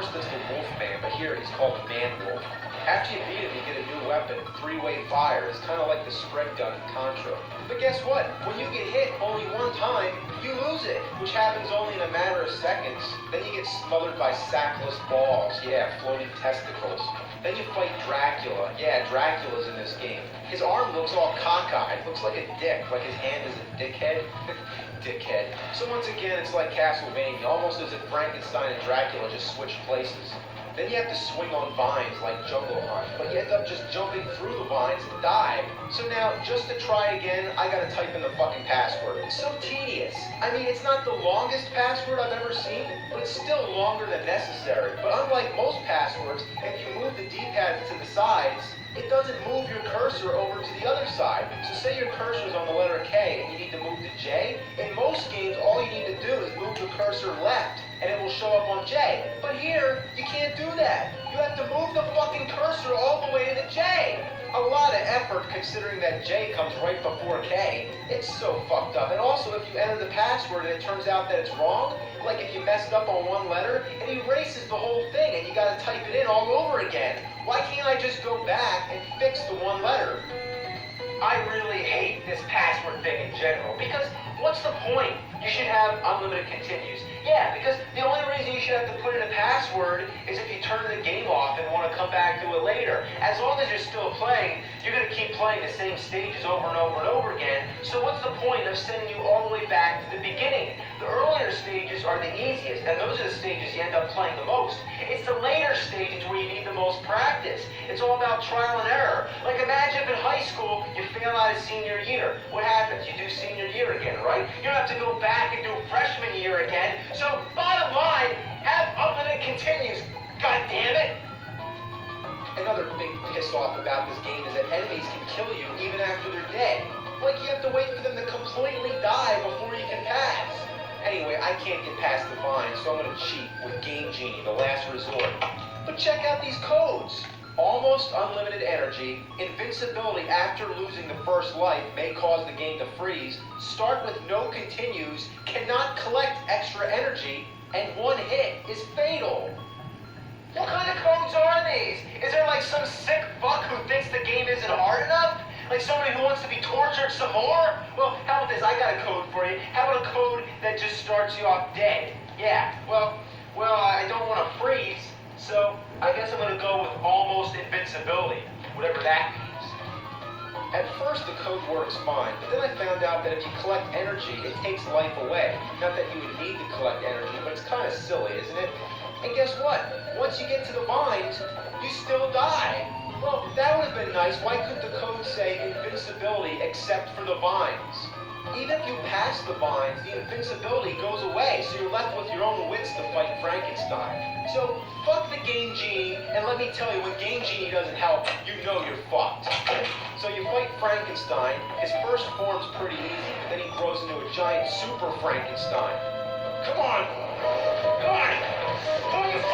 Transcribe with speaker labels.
Speaker 1: first it's the Wolf Man, but here he's called the Man Wolf. After you beat him, you get a new weapon, three-way fire. It's kind of like the spread gun in Contra. But guess what? When you get hit only one time, you lose it, which happens only in a matter of seconds. Then you get smothered by sackless balls. Yeah, floating testicles. Then you fight Dracula. Yeah, Dracula's in this game. His arm looks all cockeyed. Looks like a dick, like his hand is a dickhead. Dickhead. So once again, it's like Castlevania, almost as if Frankenstein and Dracula just switched places. Then you have to swing on vines like Jungle Hunt, but you end up just jumping through the vines and die. So now, just to try again, I gotta type in the fucking password. It's so tedious. I mean, it's not the longest password I've ever seen, but it's still longer than necessary. But unlike most passwords, if you move the D-pad to the sides, it doesn't move your cursor over to the other side. So say your cursor is on the letter K and you need to move to J. In most games, all you need to do is move your cursor left and it will show up on J. But here, you can't do that. You have to move the fucking cursor all the way to the J. A lot of effort considering that J comes right before K. It's so fucked up. And also, if you enter the password and it turns out that it's wrong, like if you messed up on one letter, it erases the whole thing and you gotta type it in all over again. Why can't I just go back and fix the one letter? I really hate this password thing in general, because what's the point? You should have unlimited continues. Yeah, because the only reason you should have to put in a password is if you turn the game off and want to come back to it later. As long as you're still playing, you're going to keep playing the same stages over and over and over again. So what's the point of sending you all the way back to the beginning? The earlier stages are the easiest, and those are the stages you end up playing the most. It's the later stages where you need the most practice. It's all about trial and error. Like imagine if in high school you fail out of senior year. What happens? You do senior year again, right? You don't have to go back and do freshman year again. So bottom line, have unlimited continues. God damn it! Another big piss off about this game is that enemies can kill you even after they're dead. Like you have to wait for them to completely die before you can pass. Anyway, I can't get past the vine, so I'm gonna cheat with Game Genie, the last resort. But check out these codes. Almost unlimited energy, invincibility after losing the first life may cause the game to freeze, start with no continues, cannot collect extra energy, and one hit is fatal. What kind of codes are these? Is there like some sick fuck who thinks the game isn't hard enough? Like somebody who wants to be tortured some more? Well, how about this? I got a code for you. How about a code that just starts you off dead? Yeah, well, I don't want to freeze, so I guess I'm going to go with almost invincibility, whatever that means. At first the code works fine, but then I found out that if you collect energy, it takes life away. Not that you would need to collect energy, but it's kind of silly, isn't it? And guess what? Once you get to the vines, you still die. Well, that would have been nice. Why couldn't the code say invincibility except for the vines? Even if you pass the vines, the invincibility goes away, so you're left with your own wits to fight Frankenstein. So, fuck the Game Genie, and let me tell you, when Game Genie doesn't help, you know you're fucked. So you fight Frankenstein. His first form's pretty easy, but then he grows into a giant super Frankenstein. Come on! Come on! Pull your